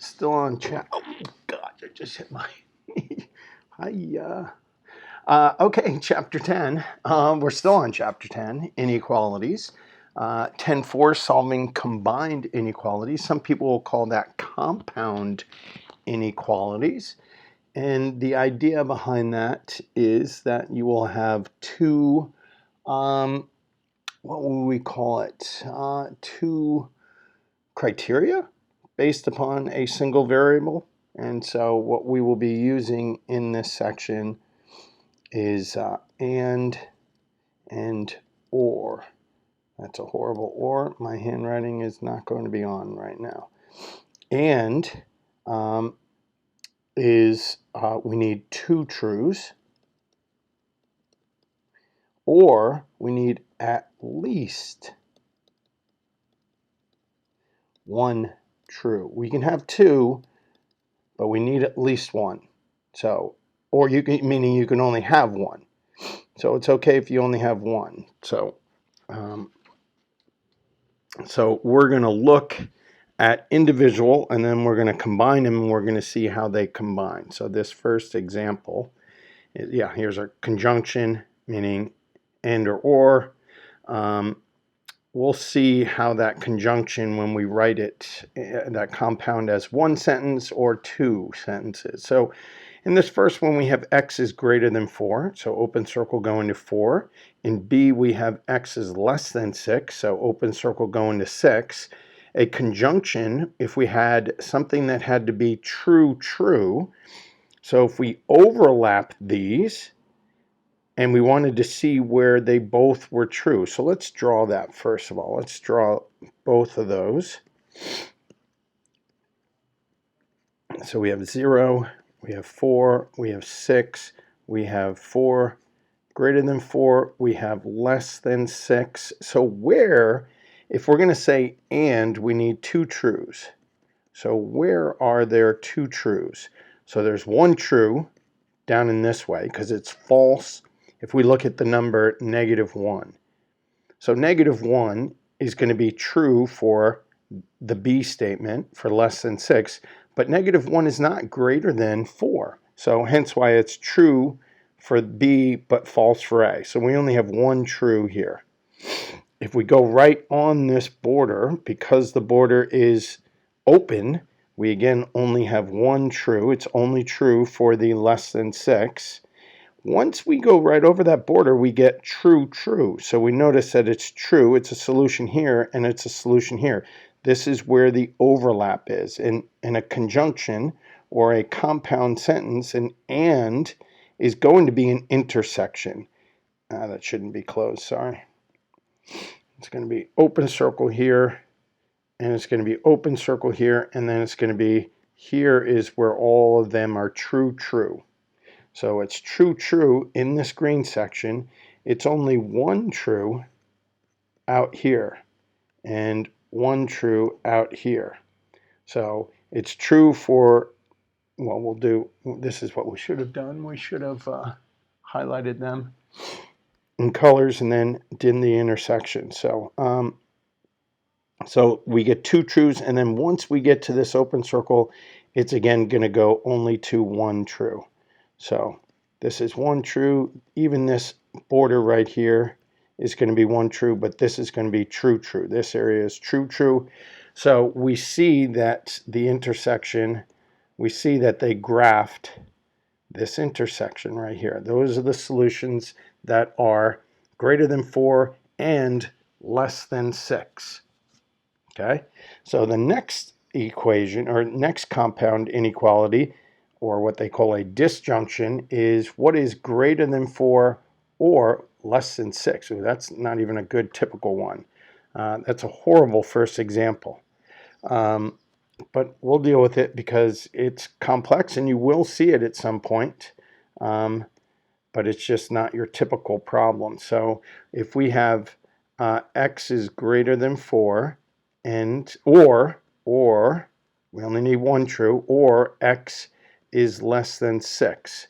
Still on chat. Oh, God, I just hit my. Hiya. Okay, chapter 10. We're still on chapter 10, inequalities. 10.4, solving combined inequalities. Some people will call that compound inequalities. And the idea behind that is that you will have two, what will we call it? Two criteria based upon a single variable. And so what we will be using in this section is and or. That's a horrible or. My handwriting is not going to be on right now. And we need two trues, or we need at least one true. We can have two, but we need at least one. So, or you can, meaning you can only have one. So it's okay if you only have one. So we're going to look at individual, and then we're going to combine them, and we're going to see how they combine. So this first example, here's our conjunction, meaning and or. We'll see how that conjunction, when we write it, that compound as one sentence or two sentences. So in this first one, we have x is greater than 4, so open circle going to 4. In B, we have x is less than 6, so open circle going to 6. A conjunction, if we had something that had to be true, true, so if we overlap these, and we wanted to see where they both were true. So let's draw that first of all. Let's draw both of those. So we have 0, we have 4, we have 6, we have 4 greater than 4, we have less than 6. So where, if we're going to say and, we need two trues. So where are there two trues? So there's one true down in this way because it's false if we look at the number -1. So -1 is going to be true for the B statement for less than 6, but -1 is not greater than 4. So hence why it's true for B but false for A. So we only have one true here. If we go right on this border, because the border is open, we again only have one true. It's only true for the less than 6. Once we go right over that border, we get true, true. So we notice that it's true. It's a solution here, and it's a solution here. This is where the overlap is. In a conjunction or a compound sentence, an and is going to be an intersection. That shouldn't be closed, sorry. It's going to be open circle here, and it's going to be open circle here, and then it's going to be here is where all of them are true, true. So it's true, true in this green section. It's only one true out here and one true out here. So it's true for, well, we'll do, this is what we should have done. We should have highlighted them in colors and then did the intersection. So, so we get two trues, and then once we get to this open circle, it's again going to go only to one true. So this is one true. Even this border right here is going to be one true, but this is going to be true, true. This area is true, true. So we see that the intersection, we see that they graphed this intersection right here. Those are the solutions that are greater than 4 and less than 6. Okay, so the next equation, or next compound inequality, or what they call a disjunction, is what is greater than 4 or less than 6. Ooh, that's not even a good typical one. That's a horrible first example. But we'll deal with it because it's complex and you will see it at some point. But it's just not your typical problem. So if we have x is greater than 4, and or we only need one true, or x is less than 6.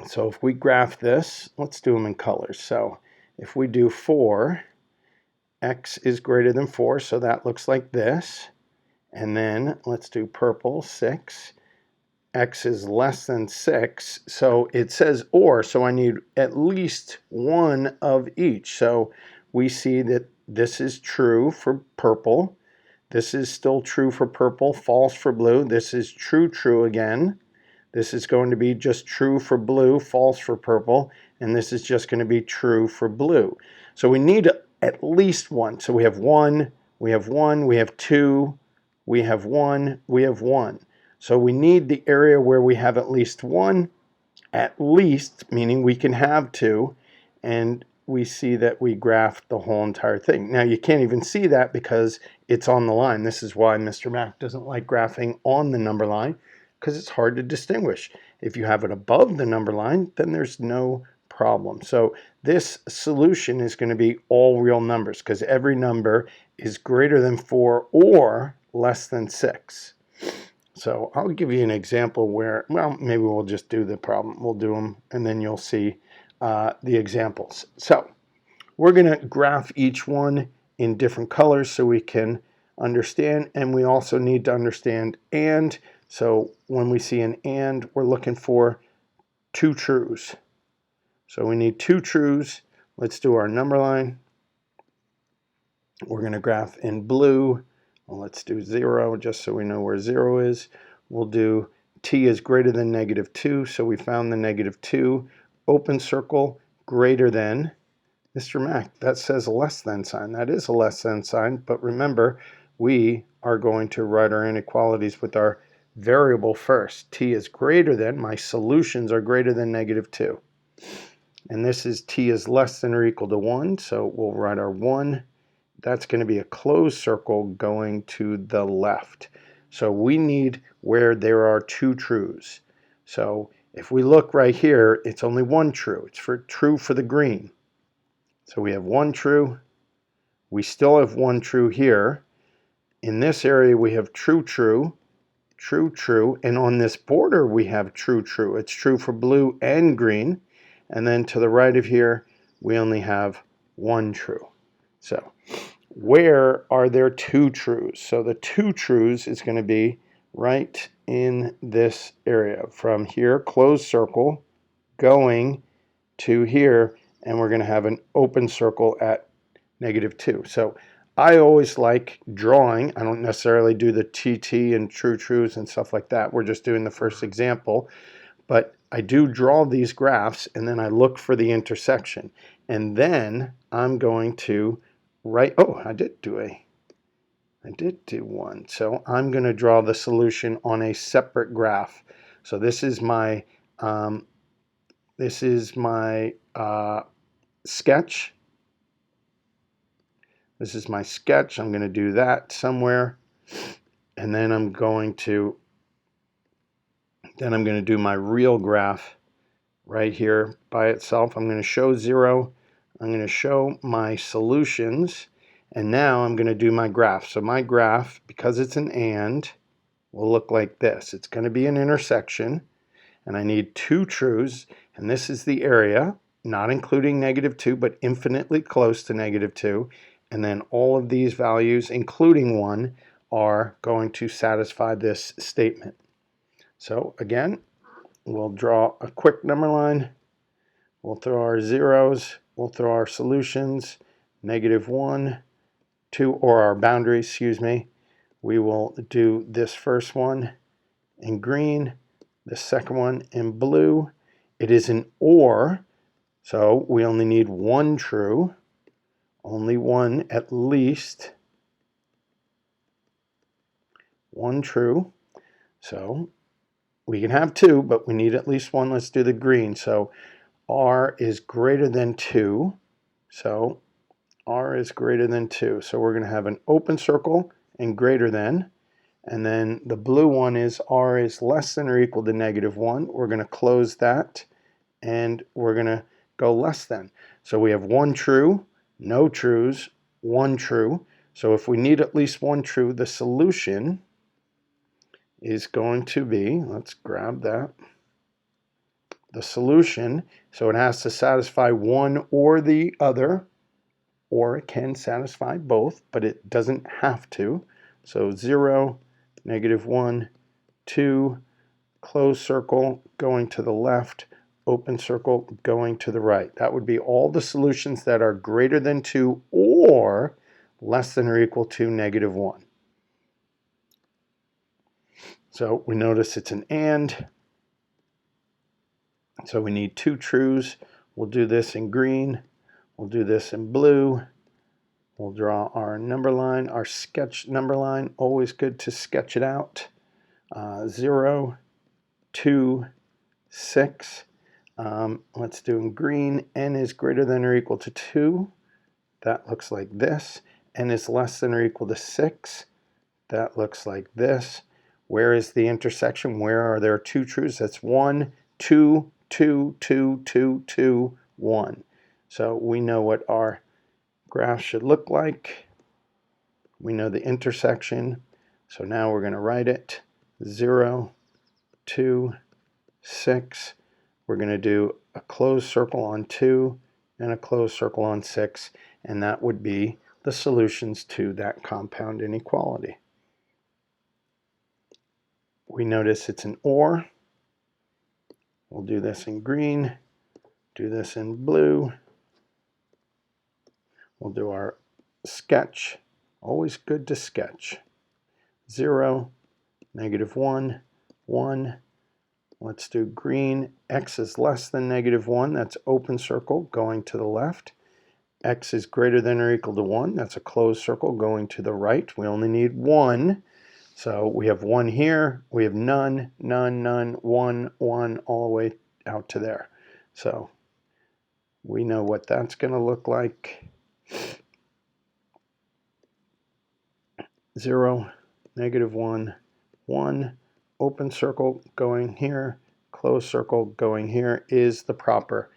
So if we graph this, let's do them in colors. So if we do 4, x is greater than 4, so that looks like this. And then let's do purple, 6. X is less than 6. So it says or, so I need at least one of each. So we see that this is true for purple. This is still true for purple, false for blue. This is true, true again. This is going to be just true for blue, false for purple, and this is just going to be true for blue. So we need at least one. So we have 1, we have 1, we have 2, we have 1, we have 1. So we need the area where we have at least 1, at least, meaning we can have 2, and we see that we graphed the whole entire thing. Now you can't even see that because it's on the line. This is why Mr. Mac doesn't like graphing on the number line, because it's hard to distinguish. If you have it above the number line, then there's no problem. So this solution is going to be all real numbers because every number is greater than 4 or less than 6. So I'll give you an example where, well, maybe we'll just do the problem. We'll do them, and then you'll see the examples. So we're going to graph each one in different colors so we can understand, and we also need to understand and. So when we see an and, we're looking for 2 trues. So we need 2 trues. Let's do our number line. We're going to graph in blue. Well, let's do 0 just so we know where 0 is. We'll do t is greater than -2, so we found the -2. Open circle, greater than. Mr. Mac, that says a less than sign. That is a less than sign, but remember, we are going to write our inequalities with our variable first. T is greater than, my solutions are greater than -2. And this is t is less than or equal to 1, so we'll write our 1. That's going to be a closed circle going to the left. So we need where there are 2 trues. So if we look right here, it's only 1 true. It's true for the green. So we have 1 true. We still have 1 true here. In this area, we have true, true, true, true. And on this border, we have true, true. It's true for blue and green. And then to the right of here, we only have 1 true. So where are there 2 trues? So the 2 trues is going to be right in this area. From here, closed circle, going to here, and we're going to have an open circle at -2. So I always like drawing. I don't necessarily do the TT and true trues and stuff like that. We're just doing the first example. But I do draw these graphs, and then I look for the intersection. And then I'm going to write, oh, I did do one. So I'm going to draw the solution on a separate graph. So this is my sketch. This is my sketch. I'm going to do that somewhere. And then I'm going to do my real graph right here by itself. I'm going to show 0. I'm going to show my solutions. And now I'm going to do my graph. So my graph, because it's an and, will look like this. It's going to be an intersection. And I need 2 trues. And this is the area, not including -2, but infinitely close to -2. And then all of these values, including 1, are going to satisfy this statement. So again, we'll draw a quick number line. We'll throw our zeros. We'll throw our solutions, -1, 2, or our boundaries, excuse me. We will do this first one in green, the second one in blue. It is an or, so we only need 1 true. Only 1 at least. 1 true. So we can have 2, but we need at least 1. Let's do the green. So r is greater than 2. So r is greater than 2. So we're going to have an open circle and greater than. And then the blue one is r is less than or equal to -1. We're going to close that, and we're going to go less than. So we have 1 true, no trues, 1 true. So if we need at least 1 true, the solution is going to be, let's grab that, the solution, so it has to satisfy one or the other, or it can satisfy both, but it doesn't have to. So 0, -1, 2, closed circle going to the left, open circle going to the right. That would be all the solutions that are greater than 2 or less than or equal to -1. So we notice it's an and. So we need 2 trues. We'll do this in green. We'll do this in blue. We'll draw our number line, our sketch number line. Always good to sketch it out. 0, 2, 6. Let's do in green. N is greater than or equal to 2. That looks like this. N is less than or equal to 6. That looks like this. Where is the intersection? Where are there 2 truths? That's 1, 2, 2, 2, 2, 2, 1. So we know what our graph should look like. We know the intersection. So now we're going to write it. 0, 2, 6. We're going to do a closed circle on 2 and a closed circle on 6. And that would be the solutions to that compound inequality. We notice it's an or. We'll do this in green, do this in blue. We'll do our sketch. Always good to sketch. 0, -1, 1. Let's do green. X is less than -1. That's open circle going to the left. X is greater than or equal to 1. That's a closed circle going to the right. We only need 1. So we have 1 here. We have none, none, none, 1, 1, all the way out to there. So we know what that's going to look like. 0, -1, 1. Open circle going here, closed circle going here is the proper.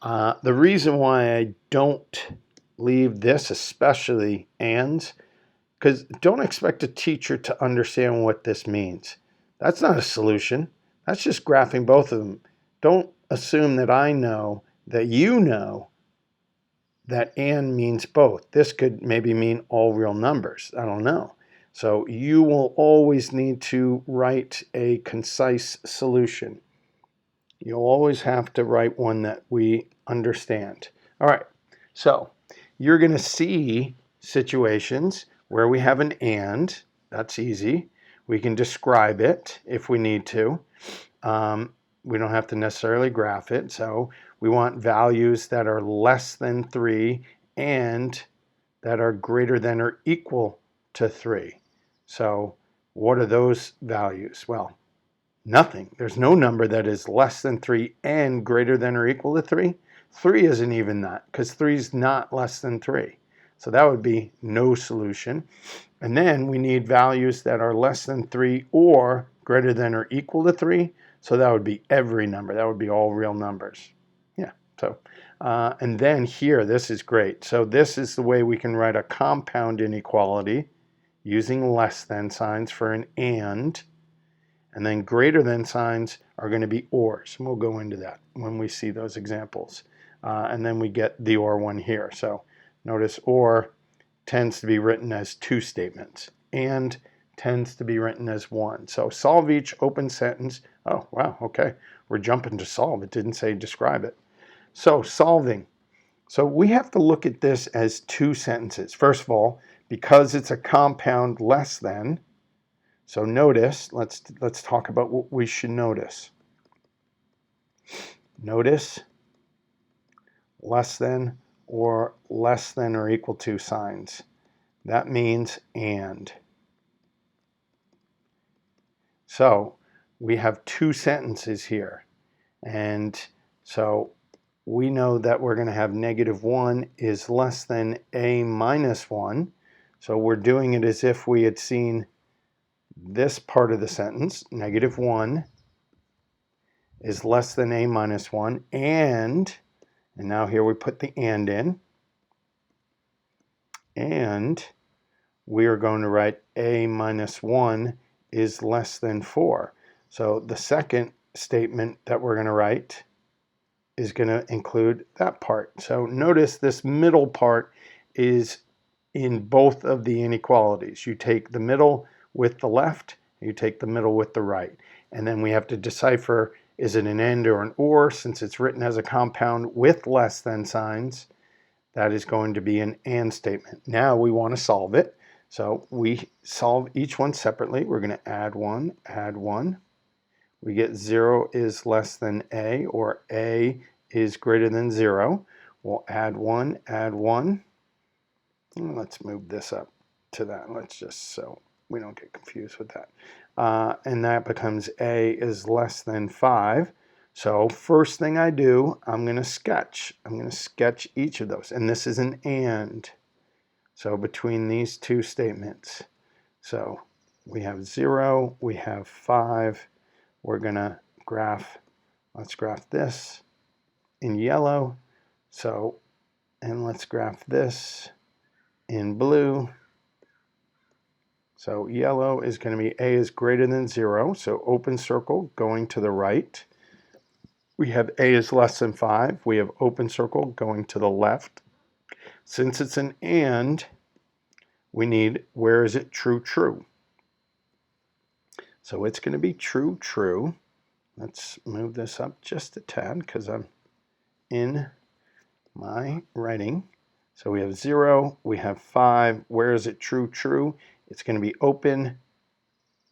The reason why I don't leave this, especially ands, because don't expect a teacher to understand what this means. That's not a solution. That's just graphing both of them. Don't assume that I know that you know that and means both. This could maybe mean all real numbers. I don't know. So you will always need to write a concise solution. You'll always have to write one that we understand. All right, so you're going to see situations where we have an and. That's easy. We can describe it if we need to. We don't have to necessarily graph it. So we want values that are less than 3 and that are greater than or equal to 3. So what are those values? Well, nothing. There's no number that is less than 3 and greater than or equal to 3. 3 isn't even that because 3 is not less than 3. So that would be no solution. And then we need values that are less than 3 or greater than or equal to 3. So that would be every number. That would be all real numbers. Yeah. So, and then here, this is great. So this is the way we can write a compound inequality using less than signs for an and then greater than signs are going to be ors. And we'll go into that when we see those examples. And then we get the or one here. So notice or tends to be written as 2 statements and tends to be written as 1. So solve each open sentence. Oh, wow, okay. We're jumping to solve. It didn't say describe it. So solving. So we have to look at this as 2 sentences. First of all, because it's a compound less than, so notice, let's talk about what we should notice. Notice less than or less than or equal to signs. That means and. So we have 2 sentences here. And so we know that we're going to have -1 is less than a minus 1. So we're doing it as if we had seen this part of the sentence, -1 is less than a minus 1, and now here we put the and in, and we are going to write a minus 1 is less than 4. So the second statement that we're going to write is going to include that part. So notice this middle part is in both of the inequalities. You take the middle with the left, you take the middle with the right. And then we have to decipher, is it an and or an or? Since it's written as a compound with less than signs, that is going to be an and statement. Now we want to solve it. So we solve each one separately. We're going to add 1, add 1. We get 0 is less than a, or a is greater than 0. We'll add 1, add 1. Let's move this up to that. Let's just so we don't get confused with that. And that becomes a is less than 5. So first thing I do, I'm going to sketch. I'm going to sketch each of those. And this is an and. So between these two statements. So we have 0, we have 5. We're going to graph, let's graph this in yellow. So, and let's graph this in blue. So yellow is going to be a is greater than 0. So open circle going to the right. We have a is less than 5. We have open circle going to the left. Since it's an and, we need, where is it true, true? So it's going to be true, true. Let's move this up just a tad because I'm in my writing. So we have 0, we have 5. Where is it true, true? It's going to be open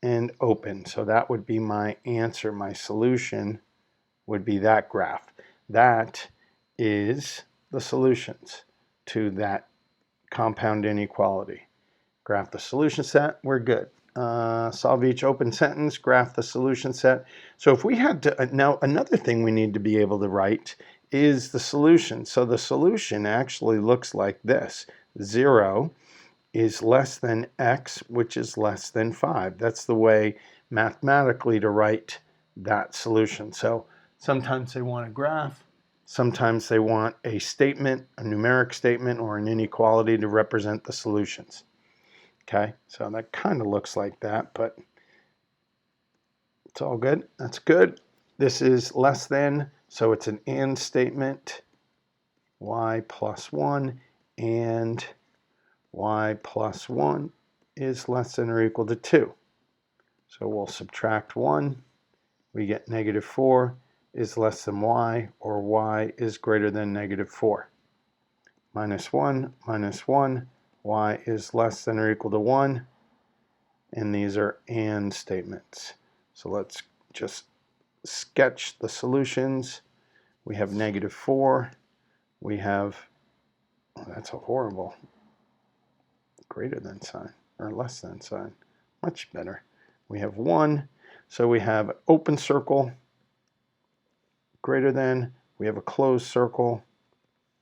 and open. So that would be my answer. My solution would be that graph. That is the solutions to that compound inequality. Graph the solution set, we're good. Solve each open sentence, graph the solution set. So if we had to, now another thing we need to be able to write is the solution. So the solution actually looks like this. 0 is less than x, which is less than 5. That's the way mathematically to write that solution. So sometimes they want a graph, sometimes they want a statement, a numeric statement, or an inequality to represent the solutions. Okay, so that kind of looks like that, but it's all good. That's good. This is less than, so it's an and statement. Y plus 1 and y plus 1 is less than or equal to 2. So we'll subtract 1. We get negative 4 is less than y, or y is greater than negative 4. Minus 1, y is less than or equal to 1. And these are and statements. So let's just sketch the solutions. We have negative 4. We have, oh, that's a horrible greater than sign, or less than sign. Much better. We have 1. So we have open circle, greater than. We have a closed circle,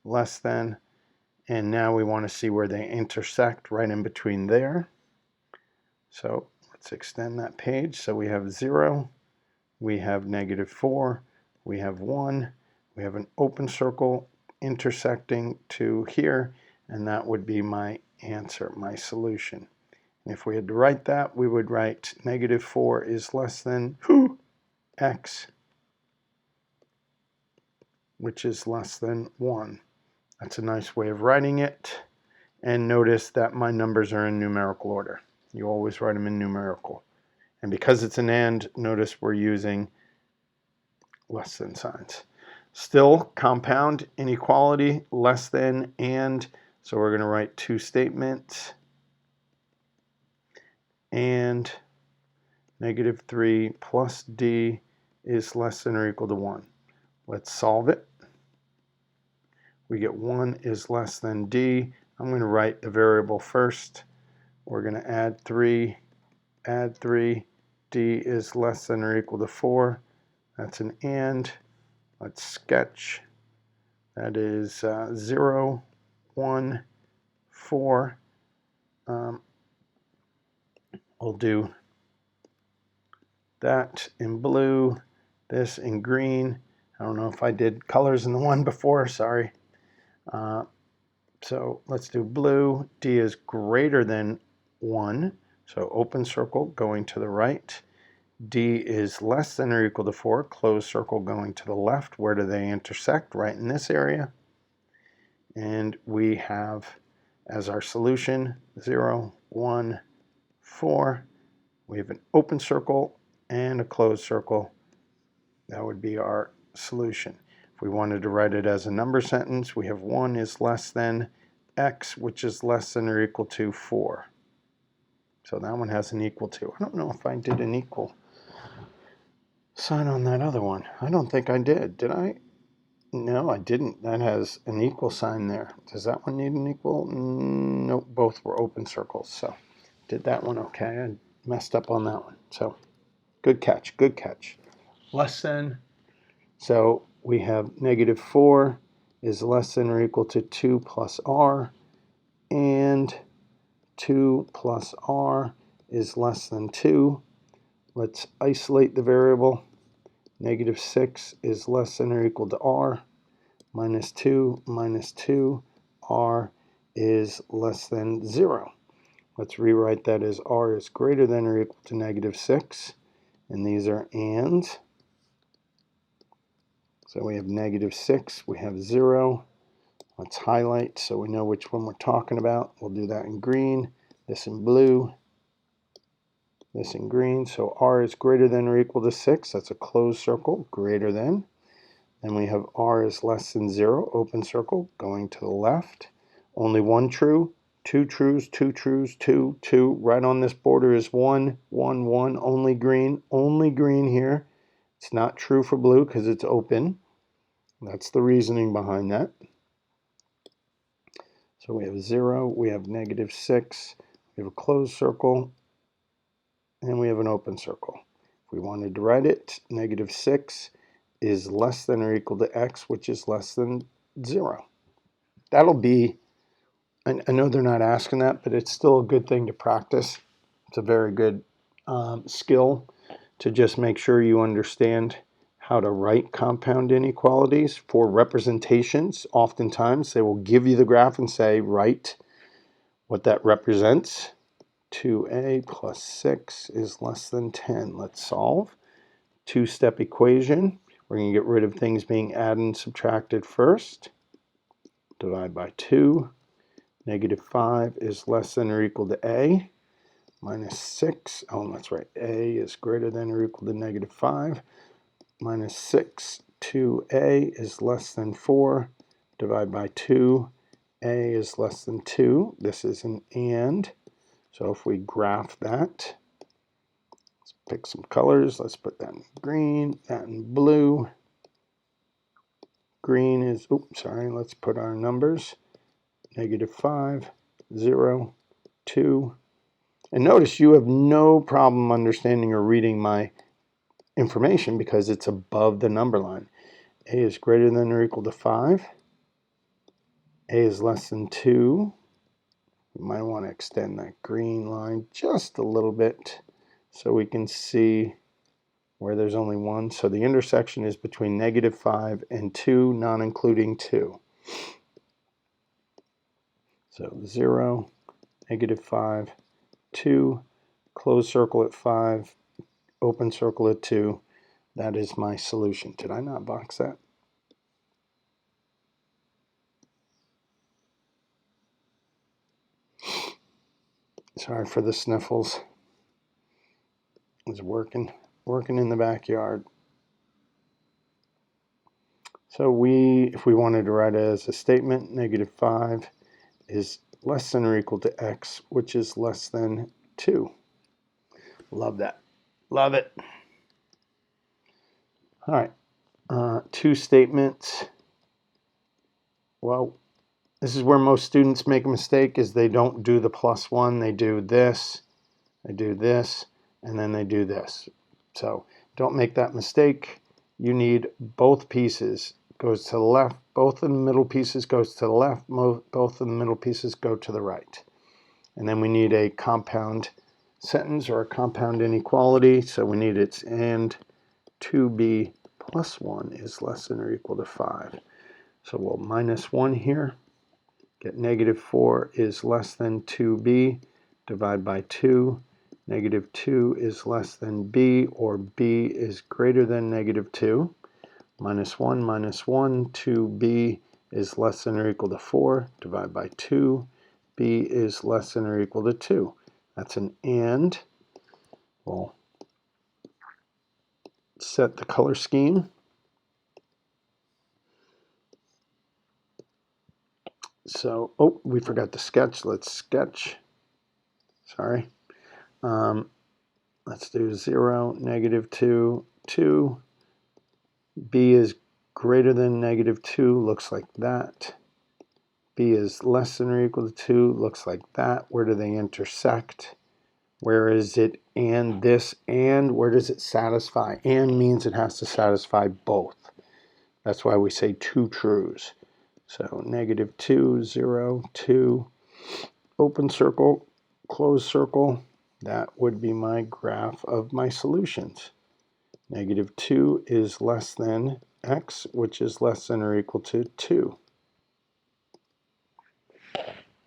less than. And now we want to see where they intersect right in between there. So let's extend that page. So we have 0, we have negative 4, we have 1, we have an open circle intersecting to here, and that would be my answer, my solution. And if we had to write that, we would write negative 4 is less than x, which is less than 1. That's a nice way of writing it. And notice that my numbers are in numerical order. You always write them in numerical. And because it's an and, notice we're using less than signs. Still, compound inequality, less than, and. So we're going to write two statements. And negative 3 plus d is less than or equal to 1. Let's solve it. We get 1 is less than d. I'm going to write the variable first. We're going to add 3, d is less than or equal to 4. That's an and. Let's sketch. That is 0, 1, 4. We'll do that in blue, this in green. I don't know if I did colors in the one before, sorry. So let's do blue. D is greater than 1. So open circle going to the right. D is less than or equal to 4. Closed circle going to the left. Where do they intersect? Right in this area. And we have as our solution. 0, 1, 4. We have an open circle and a closed circle. That would be our solution. If we wanted to write it as a number sentence, we have 1 is less than x, which is less than or equal to 4. So that one has an equal to. I don't know if I did an equal sign on that other one. I don't think I did. Did I? No, I didn't. That has an equal sign there. Does that one need an equal? Nope, both were open circles. So did that one okay. I messed up on that one. So good catch, good catch. Less than. So we have -4 is less than or equal to 2 plus r, and 2 plus r is less than 2. Let's isolate the variable. -6 is less than or equal to r, -2 minus 2, r is less than 0. Let's rewrite that as r is greater than or equal to -6, and these are ands. So we have -6, we have 0. Let's highlight so we know which one we're talking about. We'll do that in green, this in blue, this in green. So r is greater than or equal to 6. That's a closed circle, greater than. Then we have r is less than 0, open circle, going to the left. Only one true, 2 trues, 2 trues, 2, 2. Right on this border is 1, 1, 1, only green here. It's not true for blue because it's open. That's the reasoning behind that. So we have 0, we have -6, we have a closed circle, and we have an open circle. If we wanted to write it, -6 is less than or equal to x, which is less than 0. That'll be, I know they're not asking that, but it's still a good thing to practice. It's a very good skill to just make sure you understand how to write compound inequalities for representations. Oftentimes they will give you the graph and say write what that represents. 2a plus 6 is less than 10. Let's solve. Two-step equation. We're going to get rid of things being added and subtracted first. Divide by 2. -5 is less than or equal to a. -6, oh that's right, a is greater than or equal to -5. -6, 2a is less than 4. Divide by 2. A is less than 2. This is an and. So if we graph that, let's pick some colors. Let's put that in green, that in blue. Green is, let's put our numbers. -5, 0, 2. And notice you have no problem understanding or reading my information because it's above the number line. A is greater than or equal to 5. A is less than 2. You might want to extend that green line just a little bit so we can see where there's only 1. So the intersection is between -5 and 2, not including 2. So 0, -5, 2, closed circle at 5, open circle at 2. That is my solution. Did I not box that? Sorry for the sniffles. It's working in the backyard. So if we wanted to write it as a statement, -5 is less than or equal to x, which is less than 2. Love that. Love it. All right. Two statements. Well, this is where most students make a mistake, is they don't do the +1. They do this, and then they do this. So don't make that mistake. You need both pieces goes to the left, both of the middle pieces goes to the left, both of the middle pieces go to the right. And then we need a compound sentence or a compound inequality. So we need its and 2b plus 1 is less than or equal to 5. So we'll -1 here. Get -4 is less than 2b. Divide by 2. -2 is less than b, or b is greater than -2. -1 minus 1, 2b is less than or equal to 4. Divide by 2. b is less than or equal to 2. That's an and. We'll set the color scheme. So, oh, we forgot to sketch. Let's sketch. Sorry. Let's do 0, -2, 2. B is greater than -2, looks like that. B is less than or equal to 2, looks like that. Where do they intersect? Where is it and this and? Where does it satisfy? And means it has to satisfy both. That's why we say two truths. So -2, 0, 2, open circle, closed circle. That would be my graph of my solutions. -2 is less than x, which is less than or equal to 2.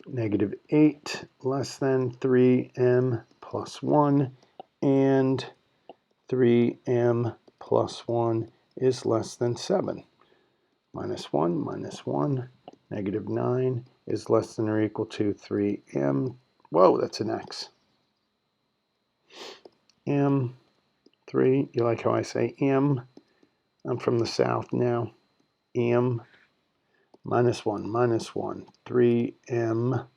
-8 less than 3m plus 1, and 3m plus 1 is less than 7. -1, -1, -9 is less than or equal to 3m. Whoa, that's an x. m, 3, you like how I say m? I'm from the South now. m, -1, -1, 3m.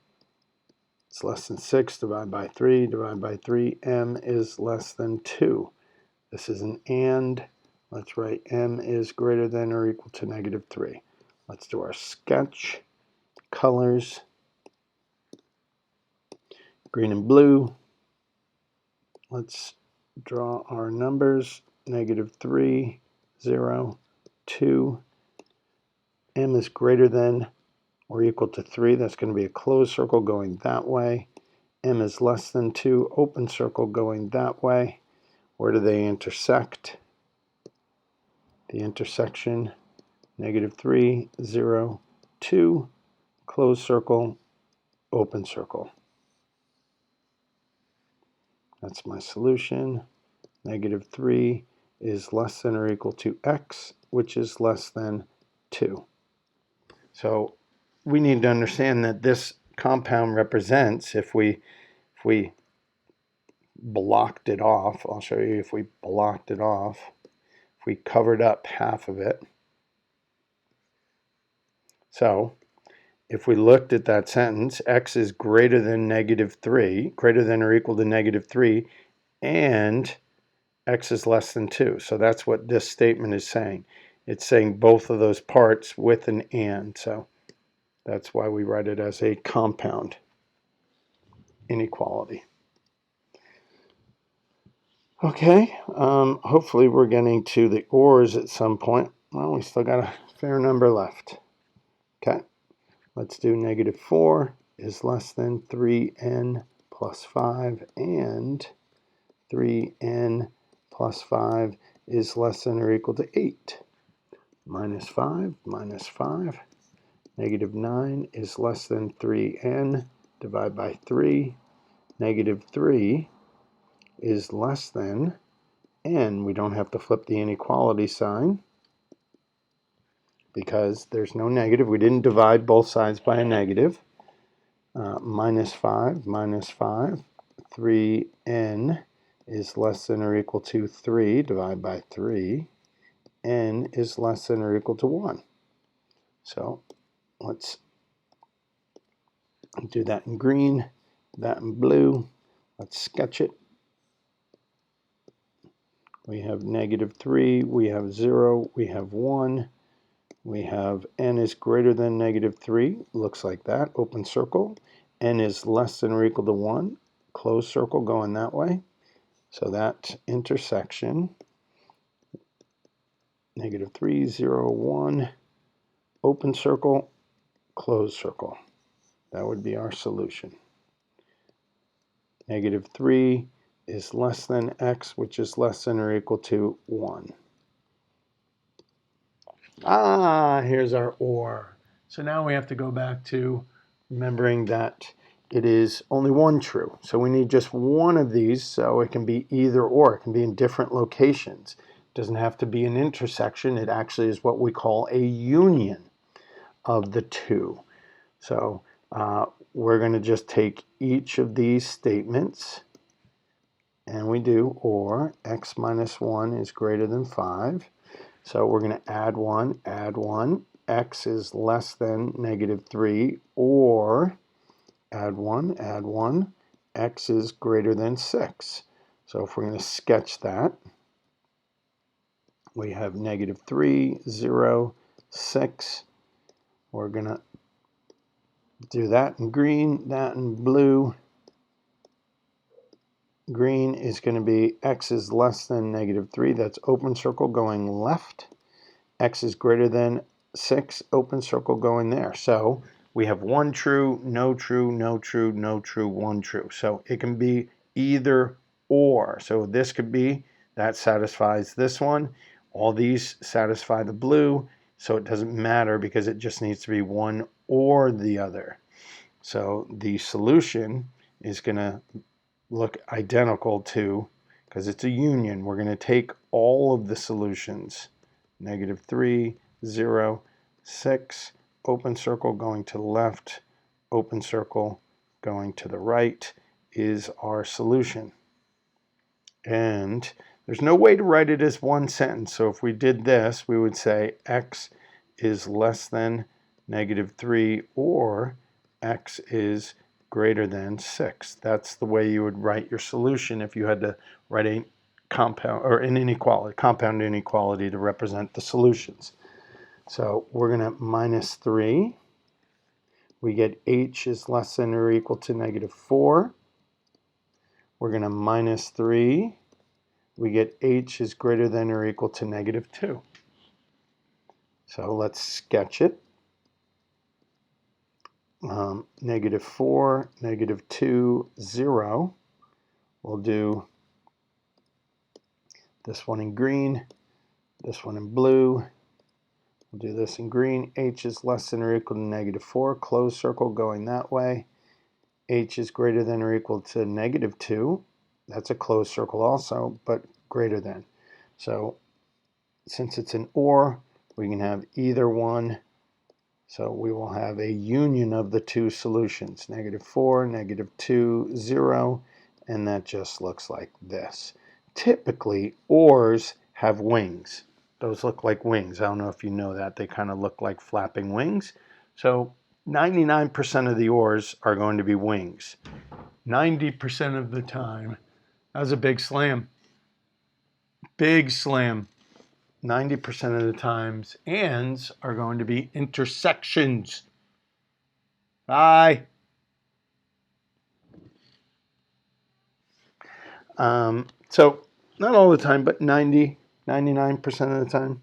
It's less than 6, divide by 3, divide by 3, m is less than 2. This is an and. Let's write m is greater than or equal to -3. Let's do our sketch. Colors, green and blue. Let's draw our numbers. -3, 0, 2. M is greater than or equal to 3. That's going to be a closed circle going that way. M is less than 2, open circle going that way. Where do they intersect? The intersection, -3, 0, 2, closed circle, open circle. That's my solution. -3 is less than or equal to x, which is less than 2. So we need to understand that this compound represents, if we blocked it off, I'll show you if we blocked it off, if we covered up half of it. So if we looked at that sentence, x is greater than -3, greater than or equal to -3, and x is less than 2. So that's what this statement is saying. It's saying both of those parts with an and. So that's why we write it as a compound inequality. Okay, hopefully we're getting to the ors at some point. Well, we still got a fair number left. Okay, let's do -4 is less than 3n plus 5, and 3n plus 5 is less than or equal to 8. -5, -5. -9 is less than 3n. Divide by 3. -3 is less than n. We don't have to flip the inequality sign because there's no negative. We didn't divide both sides by a negative. -5, -5. 3n is less than or equal to 3. Divide by 3. N is less than or equal to 1. So let's do that in green, that in blue. Let's sketch it. We have -3, we have 0, we have 1. We have n is greater than -3, looks like that, open circle. N is less than or equal to 1, closed circle going that way. So that intersection, -3, 0, 1, open circle, closed circle. That would be our solution. -3 is less than x, which is less than or equal to 1. Here's our or. So now we have to go back to remembering that it is only one true. So we need just one of these, so it can be either or. It can be in different locations. It doesn't have to be an intersection. It actually is what we call a union of the two. So we're going to just take each of these statements, and we do or x minus 1 is greater than 5. So we're going to add 1, x is less than negative 3, or add 1, x is greater than 6. So if we're going to sketch that, we have negative 3, 0, 6. We're going to do that in green, that in blue. Green is going to be x is less than negative 3. That's open circle going left. X is greater than 6, open circle going there. So we have 1 true, no true, no true, no true, 1 true. So it can be either or. So this could be, that satisfies this one. All these satisfy the blue. So it doesn't matter because it just needs to be one or the other. So the solution is going to look identical to, because it's a union, we're going to take all of the solutions. Negative 3, 0, 6, open circle going to the left, open circle going to the right is our solution. And there's no way to write it as one sentence. So if we did this, we would say x is less than negative 3 or x is greater than 6. That's the way you would write your solution if you had to write a compound or an inequality, compound inequality to represent the solutions. So we're going to minus 3. We get h is less than or equal to negative 4. We're going to minus 3. We get h is greater than or equal to negative 2. So let's sketch it. Negative 4, negative 2, 0. We'll do this one in green, this one in blue. We'll do this in green. H is less than or equal to negative 4. Closed circle going that way. H is greater than or equal to negative 2. That's a closed circle also, but greater than. So since it's an or, we can have either one. So we will have a union of the two solutions. Negative 4, negative 2, 0. And that just looks like this. Typically, ors have wings. Those look like wings. I don't know if you know that. They kind of look like flapping wings. So 99% of the ors are going to be wings. 90% of the time, that was a big slam. Big slam. 90% of the times, ands are going to be intersections. Bye. So not all the time, but 99% of the time.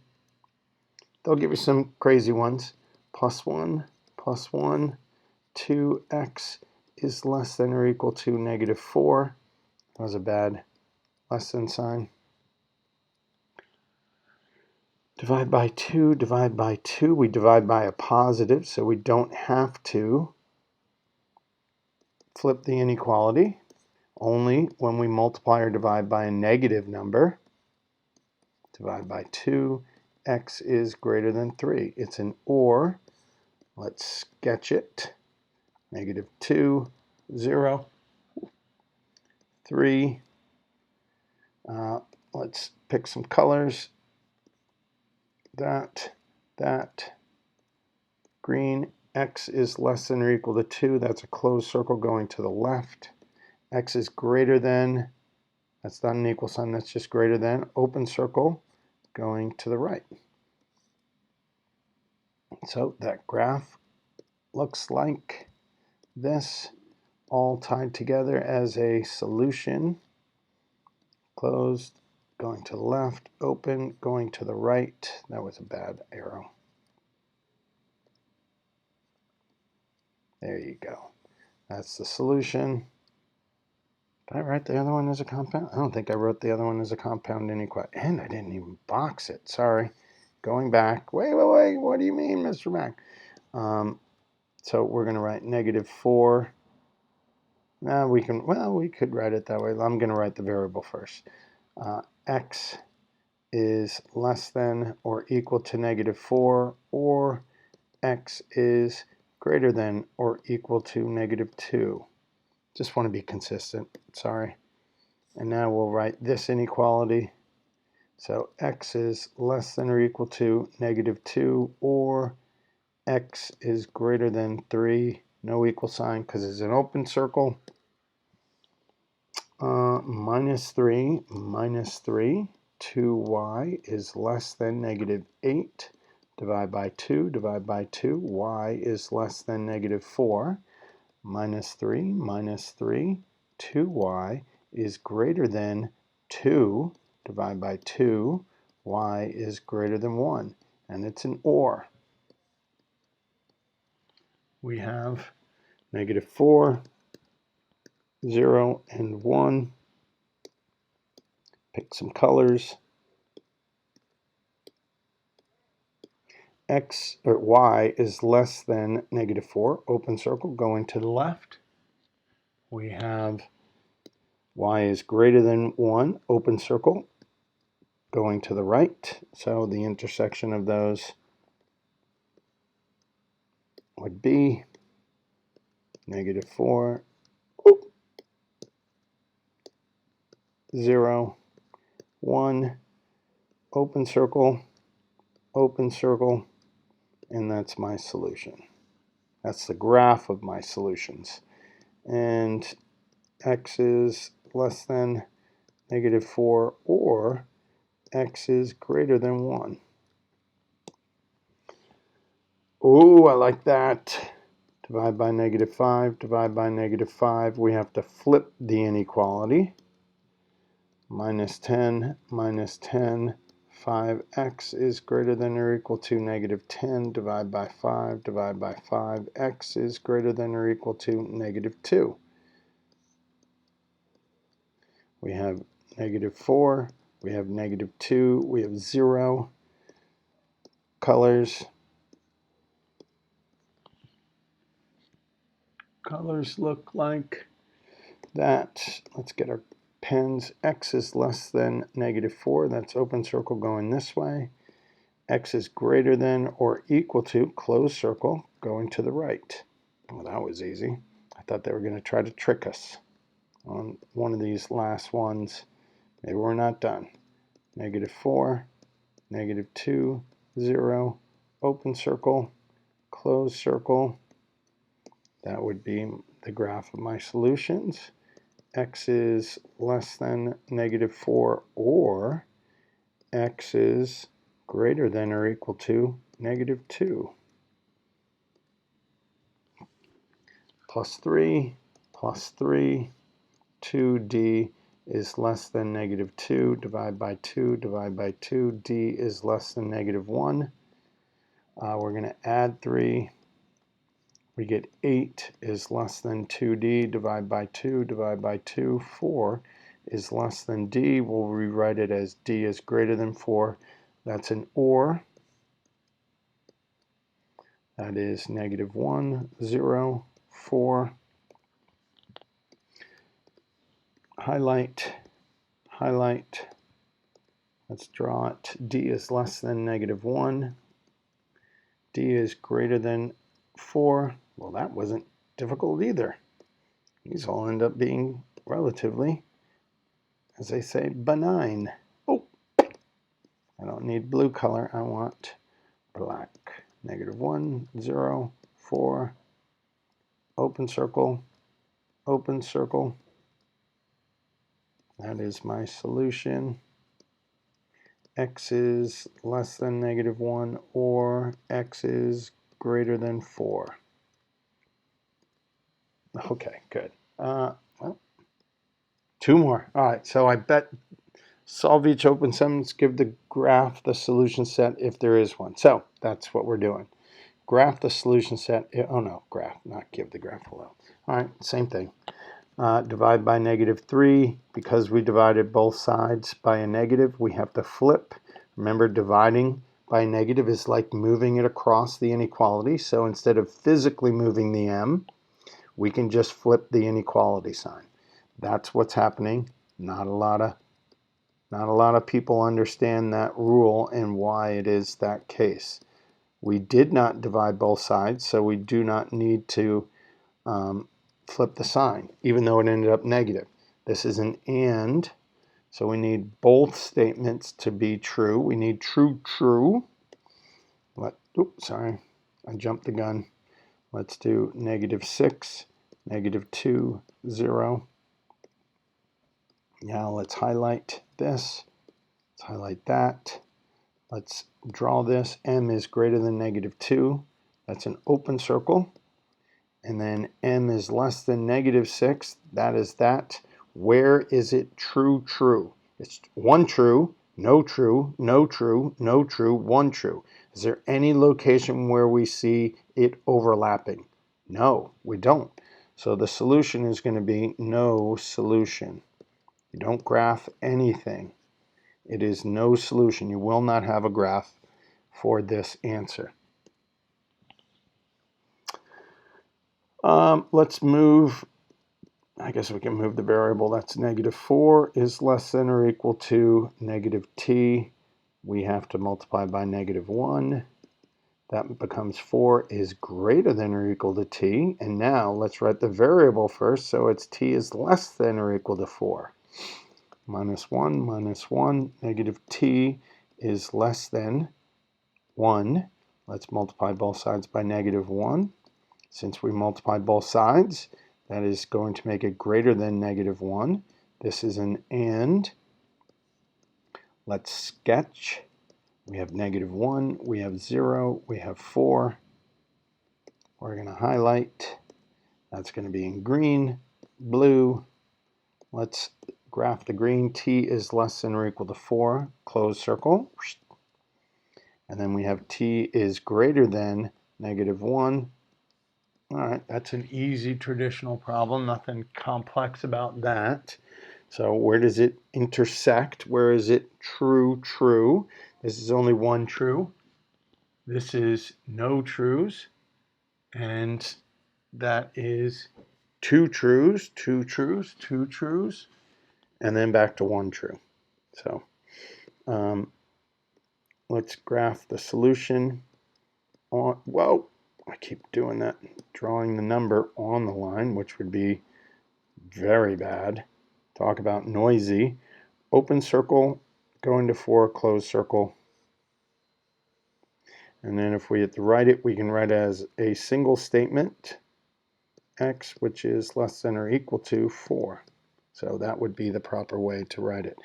They'll give you some crazy ones. Plus 1, 2x is less than or equal to negative 4. That was a bad less than sign. Divide by 2, divide by 2. We divide by a positive, so we don't have to flip the inequality. Only when we multiply or divide by a negative number. Divide by 2. X is greater than 3. It's an or. Let's sketch it. Negative 2, 0, 3. Let's pick some colors. That. Green. X is less than or equal to 2. That's a closed circle going to the left. X is greater than. That's not an equal sign. That's just greater than. Open circle going to the right. So that graph looks like this, all tied together as a solution. Closed, going to the left, open, going to the right. That was a bad arrow. There you go. That's the solution. Did I write the other one as a compound? I don't think I wrote the other one as a compound inequality. And I didn't even box it. Sorry. Going back. Wait. What do you mean, Mr. Mac? So we're going to write negative 4. Now we could write it that way. I'm going to write the variable first. X is less than or equal to negative 4, or x is greater than or equal to -2. Just want to be consistent, sorry. And now we'll write this inequality. So x is less than or equal to -2, or x is greater than 3, no equal sign because it's an open circle. -3 minus 3, 2y is less than -8. Divide by 2, divide by 2, y is less than -4. -3 minus 3, 2y is greater than 2. Divide by 2, y is greater than 1. And it's an OR. We have -4, 0, and 1. Pick some colors. X or y is less than -4, open circle, going to the left. We have y is greater than 1, open circle, going to the right. So the intersection of those would be -4, 0, 1, open circle, and that's my solution. That's the graph of my solutions. And x is less than -4, or x is greater than 1. Oh, I like that. Divide by -5, divide by -5. We have to flip the inequality. -10, -10. 5x is greater than or equal to -10. Divide by 5, divide by 5. X is greater than or equal to -2. We have -4, we have -2, we have 0. Colors look like that. Let's get our pens. X is less than -4. That's open circle going this way. X is greater than or equal to, closed circle, going to the right. Well, that was easy. I thought they were going to try to trick us on one of these last ones. Maybe we're not done. -4, -2, 0, open circle, closed circle. That would be the graph of my solutions. X is less than -4, or x is greater than or equal to -2. +3, +3, 2d is less than -2. Divide by 2, divide by 2. D is less than -1. We're going to add 3. We get 8 is less than 2d. Divide by 2, divide by 2. 4 is less than d. We'll rewrite it as d is greater than 4. That's an OR. That is -1, 0, 4. Highlight, highlight. Let's draw it. D is less than -1. D is greater than 4. Well, that wasn't difficult either. These all end up being relatively, as they say, benign. Oh, I don't need blue color. I want black. -1, 0, 4. Open circle, open circle. That is my solution. X is less than -1, or x is greater than 4. Okay, good. Well, 2 more. All right, so I bet solve each open sentence, give the graph the solution set if there is one. So that's what we're doing. Graph the solution set. Oh no, graph, not give the graph below. All right, same thing. Divide by -3. Because we divided both sides by a negative, we have to flip. Remember, dividing by a negative is like moving it across the inequality. So instead of physically moving the m, we can just flip the inequality sign. That's what's happening. Not a lot of people understand that rule and why it is that case. We did not divide both sides, so we do not need to flip the sign, even though it ended up negative. This is an and, so we need both statements to be true. We need true, true. Oops, sorry, I jumped the gun. Let's do -6, -2, 0. Now let's highlight this. Let's highlight that. Let's draw this. M is greater than -2. That's an open circle. And then M is less than -6. That is that. Where is it true, true? It's one true, no true, no true, no true, one true. Is there any location where we see it overlapping? No, we don't. So the solution is going to be no solution. You don't graph anything. It is no solution. You will not have a graph for this answer. Let's move, I guess we can move the variable. That's -4 is less than or equal to -t. We have to multiply by -1. That becomes 4 is greater than or equal to t. And now let's write the variable first. So it's t is less than or equal to 4. -1, -1, -t is less than 1. Let's multiply both sides by -1. Since we multiplied both sides, that is going to make it greater than -1. This is an and. Let's sketch. We have -1, we have 0, we have 4. We're going to highlight. That's going to be in green, blue. Let's graph the green. T is less than or equal to 4, closed circle. And then we have t is greater than -1. All right, that's an easy traditional problem, nothing complex about that. So where does it intersect? Where is it true, true? This is only one true. This is no trues. And that is two trues, two trues, two trues, and then back to one true. So let's graph the solution. Whoa, I keep doing that, drawing the number on the line, which would be very bad. Talk about noisy. Open circle, going to 4, closed circle. And then if we have to write it, we can write it as a single statement, x, which is less than or equal to 4. So that would be the proper way to write it.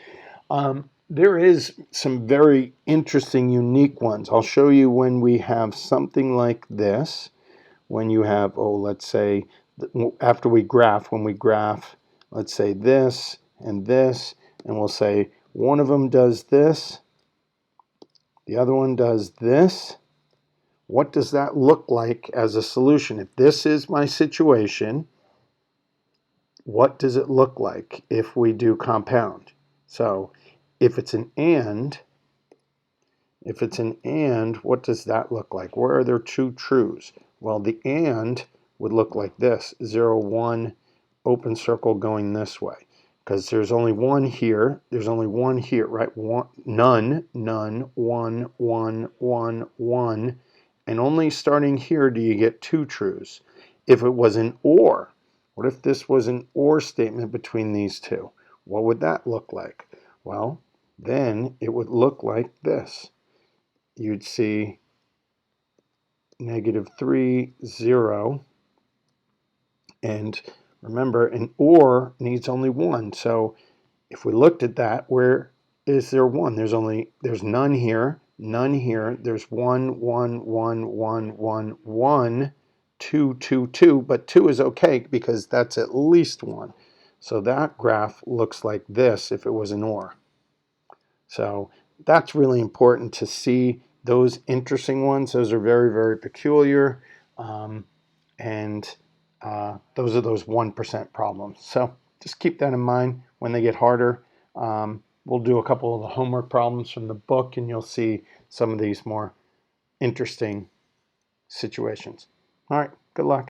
There is some very interesting, unique ones. I'll show you when we have something like this. When you have, let's say, after we graph, when we graph, let's say this, and we'll say one of them does this, the other one does this. What does that look like as a solution? If this is my situation, what does it look like if we do compound? So if it's an and, what does that look like? Where are there two trues? Well, the and would look like this, 0, 1, open circle going this way. Because there's only one here, there's only one here, right? One, none, none, 1, 1, 1, 1. And only starting here do you get two trues. If it was an or, what if this was an or statement between these two? What would that look like? Well, then it would look like this. You'd see -3, 0. And remember, an or needs only one. So if we looked at that, where is there one? There's none here, none here. There's 1, 1, 1, 1, 1, 1, 2, 2, 2. But 2 is okay because that's at least 1. So that graph looks like this if it was an or. So that's really important to see those interesting ones. Those are very, very peculiar. Those are those 1% problems. So just keep that in mind when they get harder. We'll do a couple of the homework problems from the book, and you'll see some of these more interesting situations. All right, good luck.